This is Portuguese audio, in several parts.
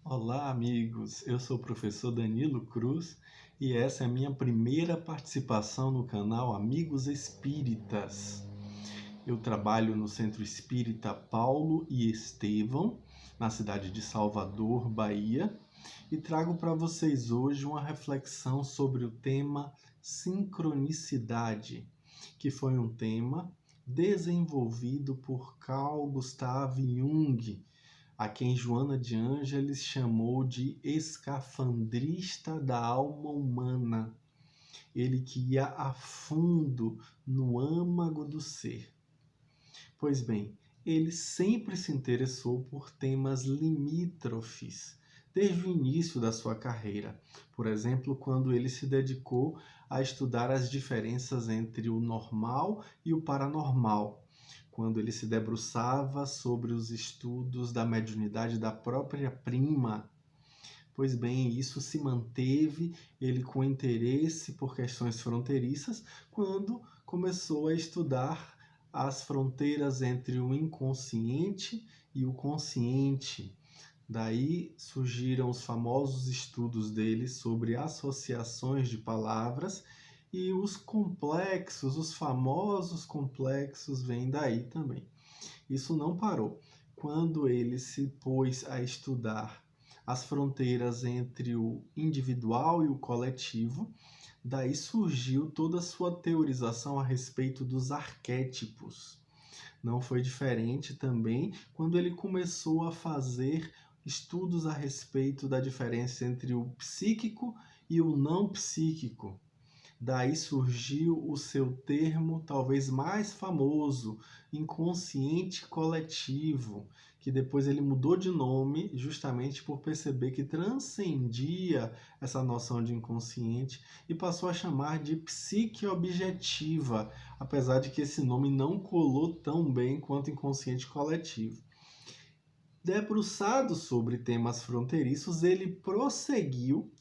Olá, amigos. Eu sou o professor Danilo Cruz e essa é a minha primeira participação no canal Amigos Espíritas. Eu trabalho no Centro Espírita Paulo e Estevão, na cidade de Salvador, Bahia, e trago para vocês hoje uma reflexão sobre o tema sincronicidade, que foi um tema desenvolvido por Carl Gustav Jung, a quem Joana de Ângeles chamou de escafandrista da alma humana, ele que ia a fundo no âmago do ser. Pois bem, ele sempre se interessou por temas limítrofes, desde o início da sua carreira. Por exemplo, quando ele se dedicou a estudar as diferenças entre o normal e o paranormal, quando ele se debruçava sobre os estudos da mediunidade da própria prima. Pois bem, isso se manteve, ele com interesse por questões fronteiriças, quando começou a estudar as fronteiras entre o inconsciente e o consciente. Daí surgiram os famosos estudos dele sobre associações de palavras, e os complexos, os famosos complexos, vêm daí também. Isso não parou. Quando ele se pôs a estudar as fronteiras entre o individual e o coletivo, daí surgiu toda a sua teorização a respeito dos arquétipos. Não foi diferente também quando ele começou a fazer estudos a respeito da diferença entre o psíquico e o não psíquico. Daí surgiu o seu termo talvez mais famoso, inconsciente coletivo, que depois ele mudou de nome justamente por perceber que transcendia essa noção de inconsciente e passou a chamar de psique objetiva, apesar de que esse nome não colou tão bem quanto inconsciente coletivo. Debruçado sobre temas fronteiriços, ele prosseguiu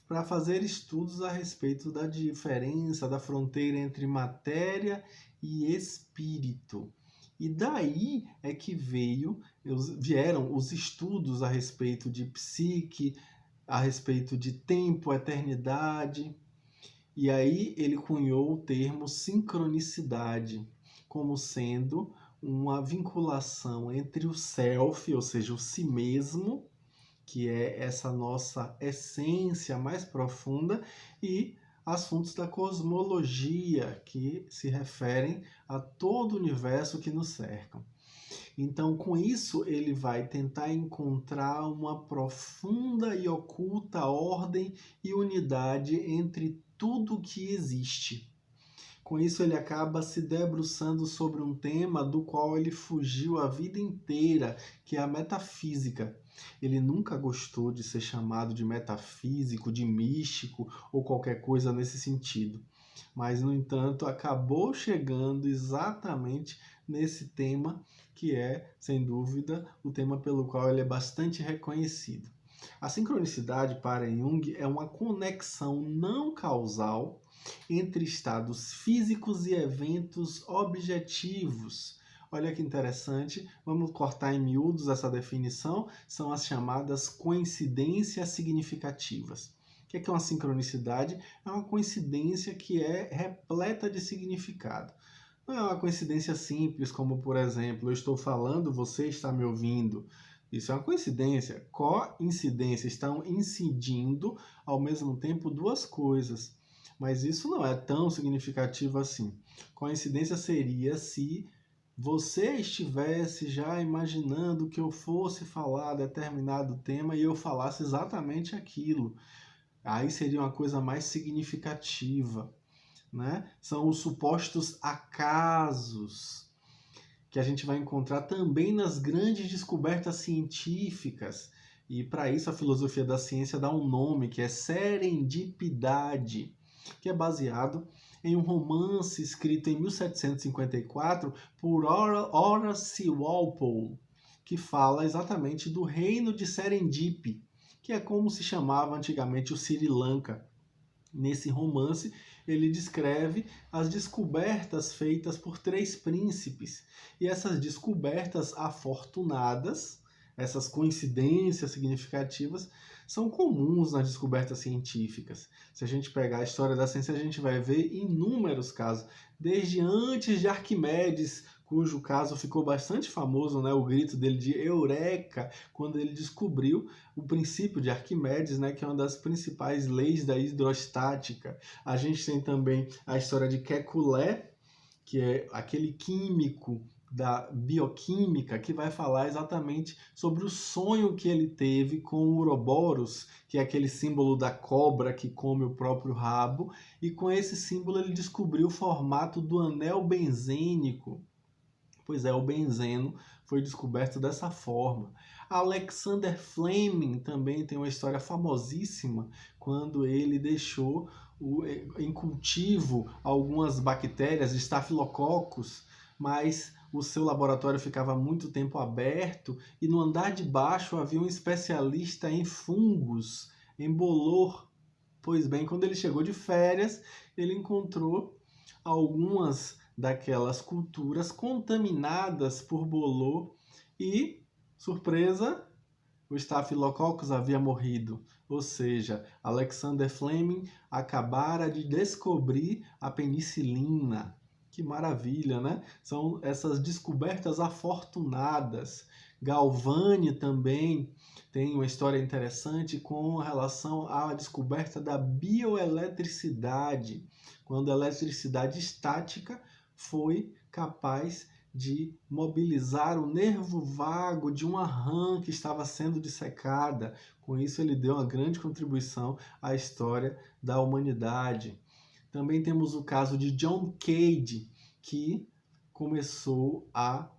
para fazer estudos a respeito da diferença, da fronteira entre matéria e espírito. E daí é que vieram os estudos a respeito de psique, a respeito de tempo, eternidade. E aí ele cunhou o termo sincronicidade, como sendo uma vinculação entre o self, ou seja, o si mesmo, que é essa nossa essência mais profunda, e assuntos da cosmologia, que se referem a todo o universo que nos cerca. Então, com isso, ele vai tentar encontrar uma profunda e oculta ordem e unidade entre tudo que existe. Com isso, ele acaba se debruçando sobre um tema do qual ele fugiu a vida inteira, que é a metafísica. Ele nunca gostou de ser chamado de metafísico, de místico ou qualquer coisa nesse sentido. Mas, no entanto, acabou chegando exatamente nesse tema, que é, sem dúvida, o tema pelo qual ele é bastante reconhecido. A sincronicidade, para Jung, é uma conexão não causal entre estados físicos e eventos objetivos. Olha que interessante, vamos cortar em miúdos essa definição, são as chamadas coincidências significativas. O que é uma sincronicidade? É uma coincidência que é repleta de significado. Não é uma coincidência simples, como, por exemplo, eu estou falando, você está me ouvindo. Isso é uma coincidência. Coincidência, estão incidindo ao mesmo tempo duas coisas. Mas isso não é tão significativo assim. Coincidência seria se você estivesse já imaginando que eu fosse falar determinado tema e eu falasse exatamente aquilo. Aí seria uma coisa mais significativa, né? São os supostos acasos que a gente vai encontrar também nas grandes descobertas científicas. E para isso a filosofia da ciência dá um nome, que é serendipidade, que é baseado em um romance escrito em 1754 por Horace Walpole, que fala exatamente do reino de Serendip, que é como se chamava antigamente o Sri Lanka. Nesse romance, ele descreve as descobertas feitas por três príncipes. E essas descobertas afortunadas, essas coincidências significativas são comuns nas descobertas científicas. Se a gente pegar a história da ciência, a gente vai ver inúmeros casos, desde antes de Arquimedes, cujo caso ficou bastante famoso, né, o grito dele de Eureka, quando ele descobriu o princípio de Arquimedes, né, que é uma das principais leis da hidrostática. A gente tem também a história de Kekulé, que é aquele químico da bioquímica que vai falar exatamente sobre o sonho que ele teve com o Ouroboros, que é aquele símbolo da cobra que come o próprio rabo, e com esse símbolo ele descobriu o formato do anel benzênico. Pois é, o benzeno foi descoberto dessa forma. Alexander Fleming também tem uma história famosíssima quando ele deixou em cultivo algumas bactérias, Staphylococcus, mas o seu laboratório ficava muito tempo aberto e no andar de baixo havia um especialista em fungos, em bolor. Pois bem, quando ele chegou de férias, ele encontrou algumas daquelas culturas contaminadas por bolor e, surpresa, o Staphylococcus havia morrido. Ou seja, Alexander Fleming acabara de descobrir a penicilina. Que maravilha, né? São essas descobertas afortunadas. Galvani também tem uma história interessante com relação à descoberta da bioeletricidade, quando a eletricidade estática foi capaz de mobilizar o nervo vago de uma rã que estava sendo dissecada. Com isso, ele deu uma grande contribuição à história da humanidade. Também temos o caso de John Cade, que começou a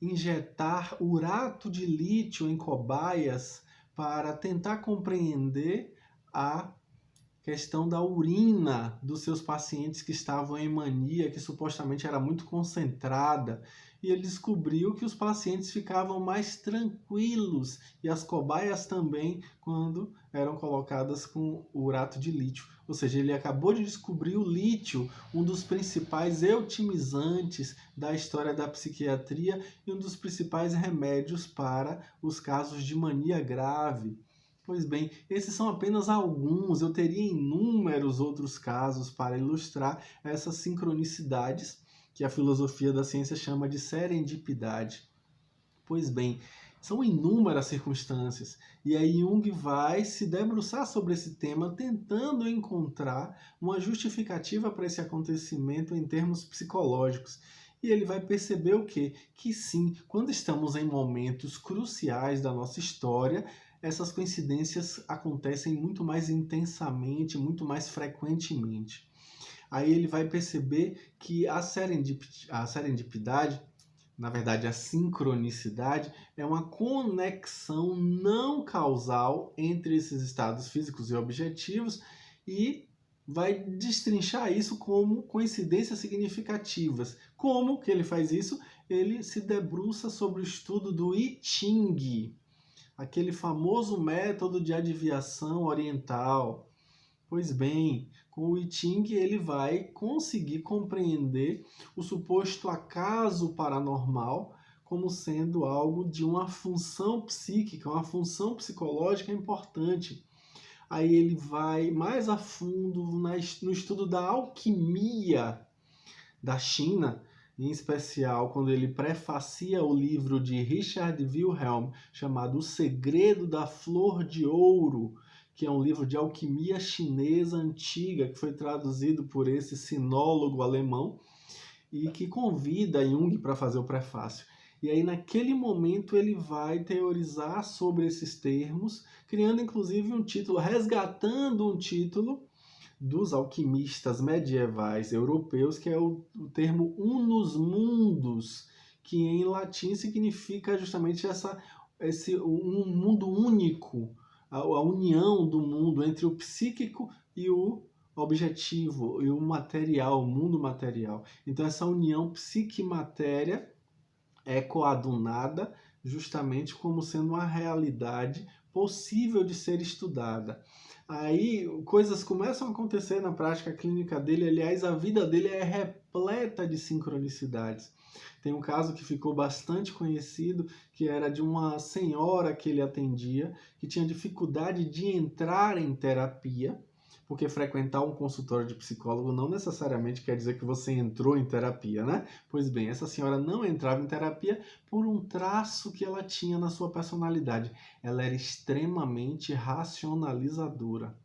injetar urato de lítio em cobaias para tentar compreender a questão da urina dos seus pacientes que estavam em mania, que supostamente era muito concentrada, e ele descobriu que os pacientes ficavam mais tranquilos e as cobaias também quando eram colocadas com urato de lítio. Ou seja, ele acabou de descobrir o lítio, um dos principais eutimizantes da história da psiquiatria e um dos principais remédios para os casos de mania grave. Pois bem, esses são apenas alguns, eu teria inúmeros outros casos para ilustrar essas sincronicidades que a filosofia da ciência chama de serendipidade. Pois bem, são inúmeras circunstâncias, e aí Jung vai se debruçar sobre esse tema tentando encontrar uma justificativa para esse acontecimento em termos psicológicos. E ele vai perceber o quê? Que sim, quando estamos em momentos cruciais da nossa história, essas coincidências acontecem muito mais intensamente, muito mais frequentemente. Aí ele vai perceber que a serendipidade, na verdade a sincronicidade, é uma conexão não causal entre esses estados físicos e objetivos e vai destrinchar isso como coincidências significativas. Como que ele faz isso? Ele se debruça sobre o estudo do I Ching, aquele famoso método de adivinhação oriental. Pois bem, com o I Ching ele vai conseguir compreender o suposto acaso paranormal como sendo algo de uma função psíquica, uma função psicológica importante. Aí ele vai mais a fundo no estudo da alquimia da China, em especial quando ele prefacia o livro de Richard Wilhelm, chamado O Segredo da Flor de Ouro, que é um livro de alquimia chinesa antiga, que foi traduzido por esse sinólogo alemão, e que convida Jung para fazer o prefácio. E aí, naquele momento, ele vai teorizar sobre esses termos, criando inclusive um título, resgatando um título dos alquimistas medievais europeus, que é o termo unus mundus, que em latim significa justamente um mundo único, a união do mundo entre o psíquico e o objetivo, e o material, o mundo material. Então essa união psique-matéria é coadunada justamente como sendo uma realidade possível de ser estudada. Aí coisas começam a acontecer na prática clínica dele, aliás, a vida dele é repleta de sincronicidades. Tem um caso que ficou bastante conhecido, que era de uma senhora que ele atendia, que tinha dificuldade de entrar em terapia, porque frequentar um consultório de psicólogo não necessariamente quer dizer que você entrou em terapia, né? Pois bem, essa senhora não entrava em terapia por um traço que ela tinha na sua personalidade. Ela era extremamente racionalizadora.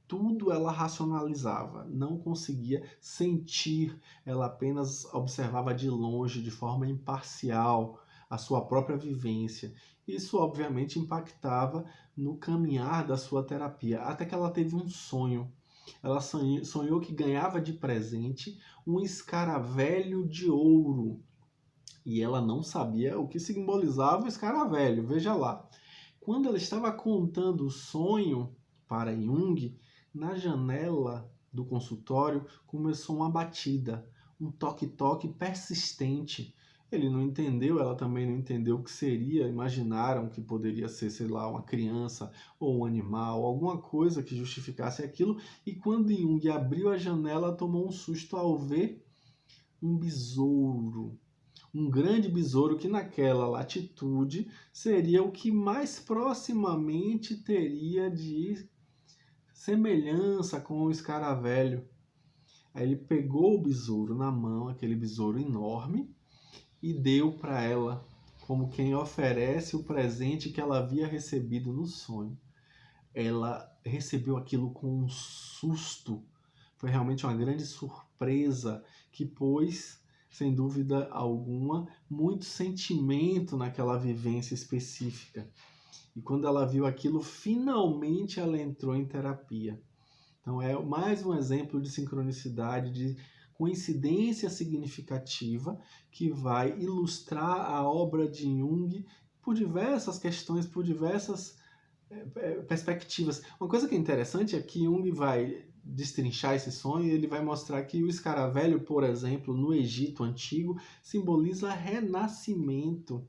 Tudo ela racionalizava, não conseguia sentir, ela apenas observava de longe, de forma imparcial, a sua própria vivência. Isso, obviamente, impactava no caminhar da sua terapia, até que ela teve um sonho. Ela sonhou que ganhava de presente um escaravelho de ouro. E ela não sabia o que simbolizava o escaravelho, veja lá. Quando ela estava contando o sonho para Jung, na janela do consultório começou uma batida, um toque-toque persistente. Ele não entendeu, ela também não entendeu o que seria, imaginaram que poderia ser, sei lá, uma criança ou um animal, alguma coisa que justificasse aquilo, e quando Jung abriu a janela, tomou um susto ao ver um besouro. Um grande besouro que naquela latitude seria o que mais proximamente teria de semelhança com o escaravelho. Aí ele pegou o besouro na mão, aquele besouro enorme, e deu para ela, como quem oferece o presente que ela havia recebido no sonho. Ela recebeu aquilo com um susto. Foi realmente uma grande surpresa que pôs, sem dúvida alguma, muito sentimento naquela vivência específica. E quando ela viu aquilo, finalmente ela entrou em terapia. Então é mais um exemplo de sincronicidade, de coincidência significativa que vai ilustrar a obra de Jung por diversas questões, por diversas perspectivas. Uma coisa que é interessante é que Jung vai destrinchar esse sonho e ele vai mostrar que o escaravelho, por exemplo, no Egito Antigo, simboliza renascimento.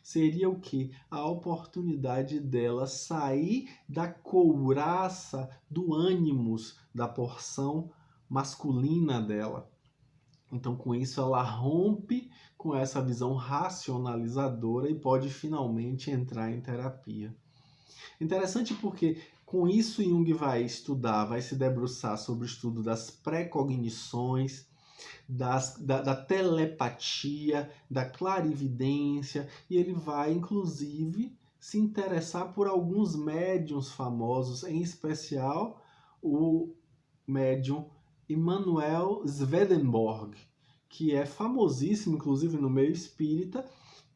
Seria o que? A oportunidade dela sair da couraça do ânimos, da porção masculina dela. Então, com isso, ela rompe com essa visão racionalizadora e pode finalmente entrar em terapia. Interessante porque com isso Jung vai estudar, vai se debruçar sobre o estudo das pré-cognições, da telepatia, da clarividência, e ele vai, inclusive, se interessar por alguns médiuns famosos, em especial o médium Emanuel Swedenborg, que é famosíssimo, inclusive, no meio espírita,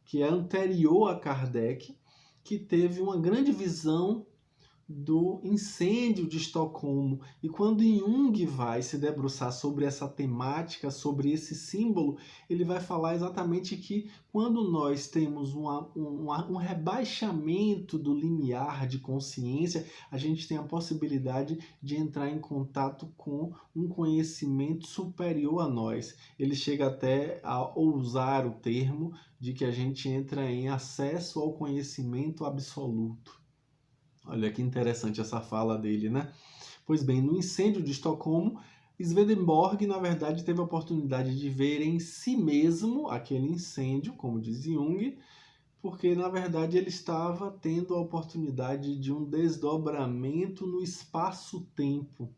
que é anterior a Kardec, que teve uma grande visão do incêndio de Estocolmo. E quando Jung vai se debruçar sobre essa temática, sobre esse símbolo, ele vai falar exatamente que quando nós temos um rebaixamento do limiar de consciência, a gente tem a possibilidade de entrar em contato com um conhecimento superior a nós. Ele chega até a ousar o termo de que a gente entra em acesso ao conhecimento absoluto. Olha que interessante essa fala dele, né? Pois bem, no incêndio de Estocolmo, Swedenborg, na verdade, teve a oportunidade de ver em si mesmo aquele incêndio, como diz Jung, porque, na verdade, ele estava tendo a oportunidade de um desdobramento no espaço-tempo.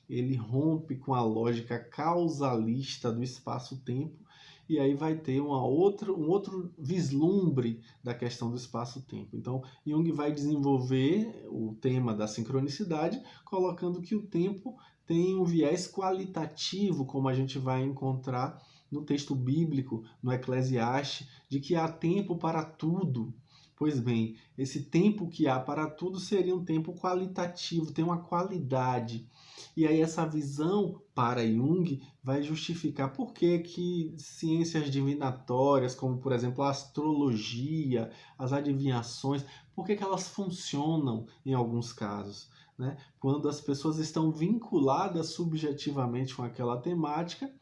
Ele rompe com a lógica causalista do espaço-tempo e aí vai ter um outro vislumbre da questão do espaço-tempo. Então, Jung vai desenvolver o tema da sincronicidade, colocando que o tempo tem um viés qualitativo, como a gente vai encontrar no texto bíblico, no Eclesiastes, de que há tempo para tudo. Pois bem, esse tempo que há para tudo seria um tempo qualitativo, tem uma qualidade. E aí essa visão para Jung vai justificar por que ciências divinatórias, como por exemplo a astrologia, as adivinhações, por que elas funcionam em alguns casos, né? Quando as pessoas estão vinculadas subjetivamente com aquela temática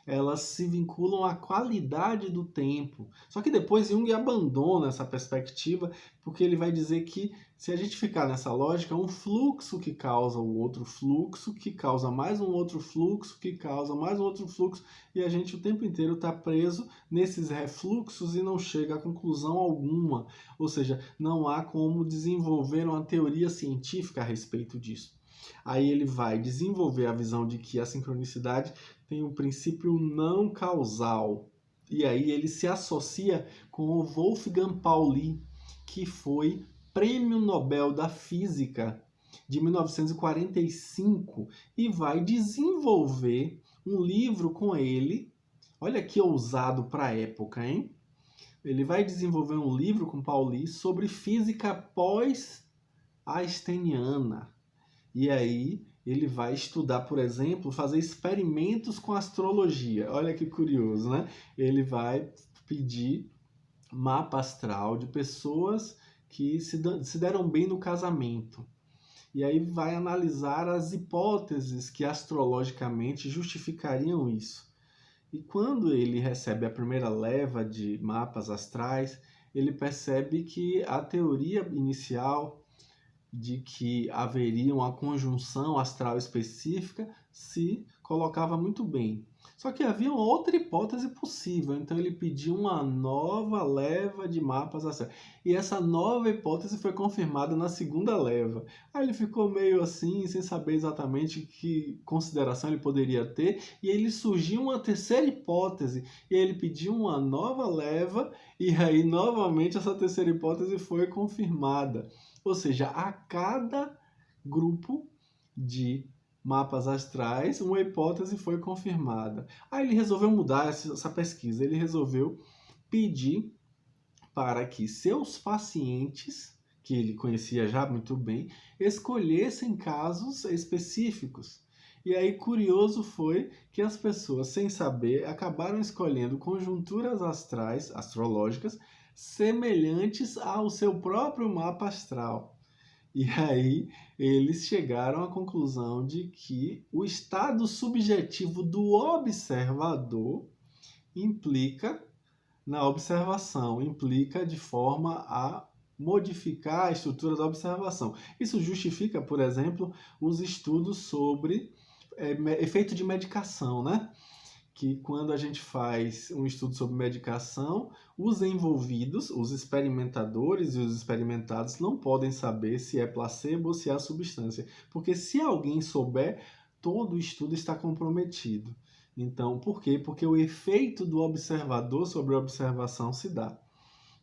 elas se vinculam à qualidade do tempo. Só que depois Jung abandona essa perspectiva, porque ele vai dizer que se a gente ficar nessa lógica, um fluxo que causa o outro fluxo, que causa mais um outro fluxo, que causa mais um outro fluxo, e a gente o tempo inteiro está preso nesses refluxos e não chega a conclusão alguma. Ou seja, não há como desenvolver uma teoria científica a respeito disso. Aí ele vai desenvolver a visão de que a sincronicidade tem um princípio não causal. E aí ele se associa com o Wolfgang Pauli, que foi Prêmio Nobel da Física de 1945 e vai desenvolver um livro com ele. Olha que ousado para a época, hein? Ele vai desenvolver um livro com Pauli sobre física pós-einsteiniana. E aí ele vai estudar, por exemplo, fazer experimentos com astrologia. Olha que curioso, né? Ele vai pedir mapa astral de pessoas que se deram bem no casamento. E aí vai analisar as hipóteses que astrologicamente justificariam isso. E quando ele recebe a primeira leva de mapas astrais, ele percebe que a teoria inicial de que haveria uma conjunção astral específica se colocava muito bem. Só que havia outra hipótese possível, então ele pediu uma nova leva de mapas astrais. E essa nova hipótese foi confirmada na segunda leva. Aí ele ficou meio assim, sem saber exatamente que consideração ele poderia ter, e aí surgiu uma terceira hipótese, e aí ele pediu uma nova leva, e aí novamente essa terceira hipótese foi confirmada. Ou seja, a cada grupo de mapas astrais, uma hipótese foi confirmada. Aí ele resolveu mudar essa pesquisa. Ele resolveu pedir para que seus pacientes, que ele conhecia já muito bem, escolhessem casos específicos. E aí, curioso foi que as pessoas, sem saber, acabaram escolhendo conjunturas astrais, astrológicas, semelhantes ao seu próprio mapa astral. E aí eles chegaram à conclusão de que o estado subjetivo do observador implica na observação, implica de forma a modificar a estrutura da observação. Isso justifica, por exemplo, os estudos sobre efeito de medicação, né? Que quando a gente faz um estudo sobre medicação, os envolvidos, os experimentadores e os experimentados não podem saber se é placebo ou se é a substância, porque se alguém souber, todo o estudo está comprometido. Então, por quê? Porque o efeito do observador sobre a observação se dá.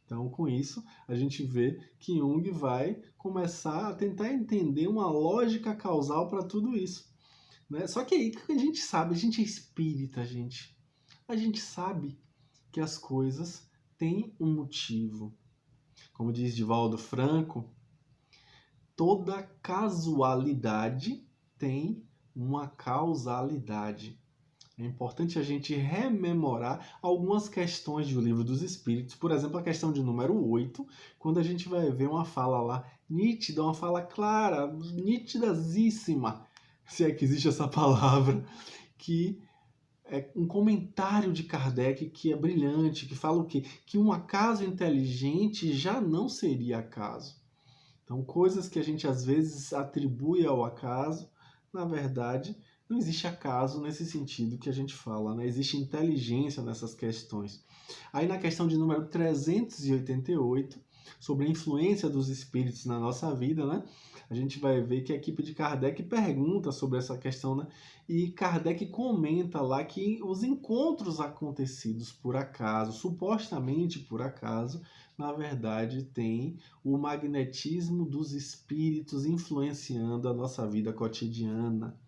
Então, com isso, a gente vê que Jung vai começar a tentar entender uma lógica causal para tudo isso. Né? Só que aí que a gente sabe, a gente é espírita, gente. A gente sabe que as coisas têm um motivo. Como diz Divaldo Franco, toda casualidade tem uma causalidade. É importante a gente rememorar algumas questões do Livro dos Espíritos. Por exemplo, a questão de número 8, quando a gente vai ver uma fala lá nítida, uma fala clara, nitidazíssima, se é que existe essa palavra, que é um comentário de Kardec que é brilhante, que fala o quê? Que um acaso inteligente já não seria acaso. Então, coisas que a gente às vezes atribui ao acaso, na verdade, não existe acaso nesse sentido que a gente fala, né? Existe inteligência nessas questões. Aí na questão de número 388, sobre a influência dos espíritos na nossa vida, né? A gente vai ver que a equipe de Kardec pergunta sobre essa questão, né? E Kardec comenta lá que os encontros acontecidos por acaso, supostamente por acaso, na verdade tem o magnetismo dos espíritos influenciando a nossa vida cotidiana.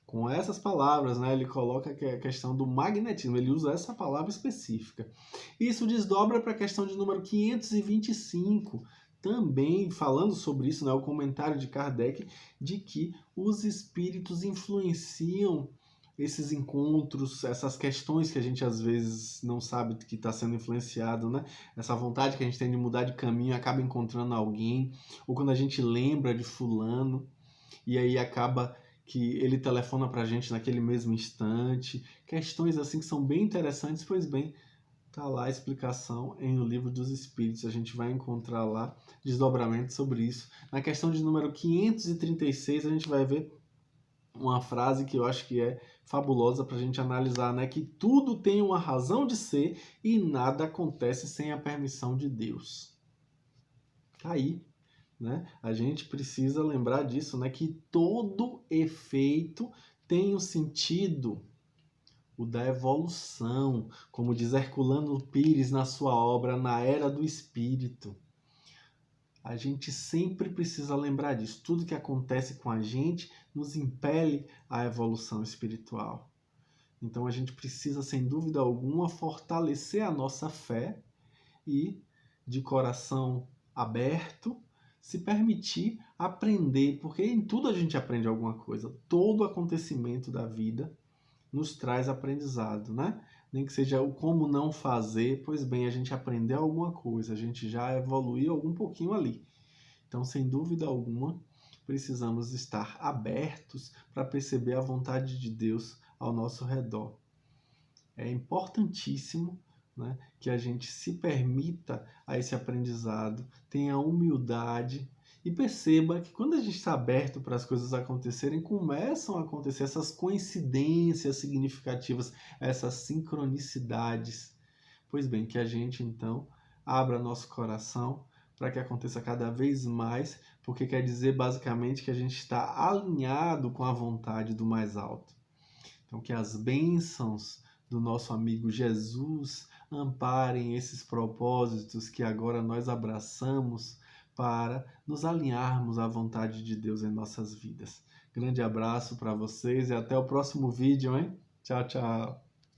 Com essas palavras, né, ele coloca que é a questão do magnetismo, ele usa essa palavra específica. Isso desdobra para a questão de número 525, também falando sobre isso, né, o comentário de Kardec, de que os espíritos influenciam esses encontros, essas questões que a gente às vezes não sabe que está sendo influenciado, né? Essa vontade que a gente tem de mudar de caminho, acaba encontrando alguém, ou quando a gente lembra de fulano, e aí acaba que ele telefona para a gente naquele mesmo instante. Questões assim que são bem interessantes, pois bem, tá lá a explicação em O Livro dos Espíritos. A gente vai encontrar lá desdobramento sobre isso. Na questão de número 536, a gente vai ver uma frase que eu acho que é fabulosa para a gente analisar, né? Que tudo tem uma razão de ser e nada acontece sem a permissão de Deus. Tá aí, né? A gente precisa lembrar disso, né? Que todo efeito tem um sentido, o da evolução, como diz Herculano Pires na sua obra Na Era do Espírito. A gente sempre precisa lembrar disso. Tudo que acontece com a gente nos impele à evolução espiritual. Então a gente precisa, sem dúvida alguma, fortalecer a nossa fé e, de coração aberto, se permitir aprender, porque em tudo a gente aprende alguma coisa. Todo acontecimento da vida nos traz aprendizado, né? Nem que seja o como não fazer, pois bem, a gente aprendeu alguma coisa, a gente já evoluiu algum pouquinho ali. Então, sem dúvida alguma, precisamos estar abertos para perceber a vontade de Deus ao nosso redor. É importantíssimo, né, que a gente se permita a esse aprendizado, tenha humildade e perceba que quando a gente está aberto para as coisas acontecerem, começam a acontecer essas coincidências significativas, essas sincronicidades. Pois bem, que a gente então abra nosso coração para que aconteça cada vez mais, porque quer dizer basicamente que a gente está alinhado com a vontade do mais alto. Então, que as bênçãos do nosso amigo Jesus amparem esses propósitos que agora nós abraçamos para nos alinharmos à vontade de Deus em nossas vidas. Grande abraço para vocês e até o próximo vídeo, hein? Tchau, tchau!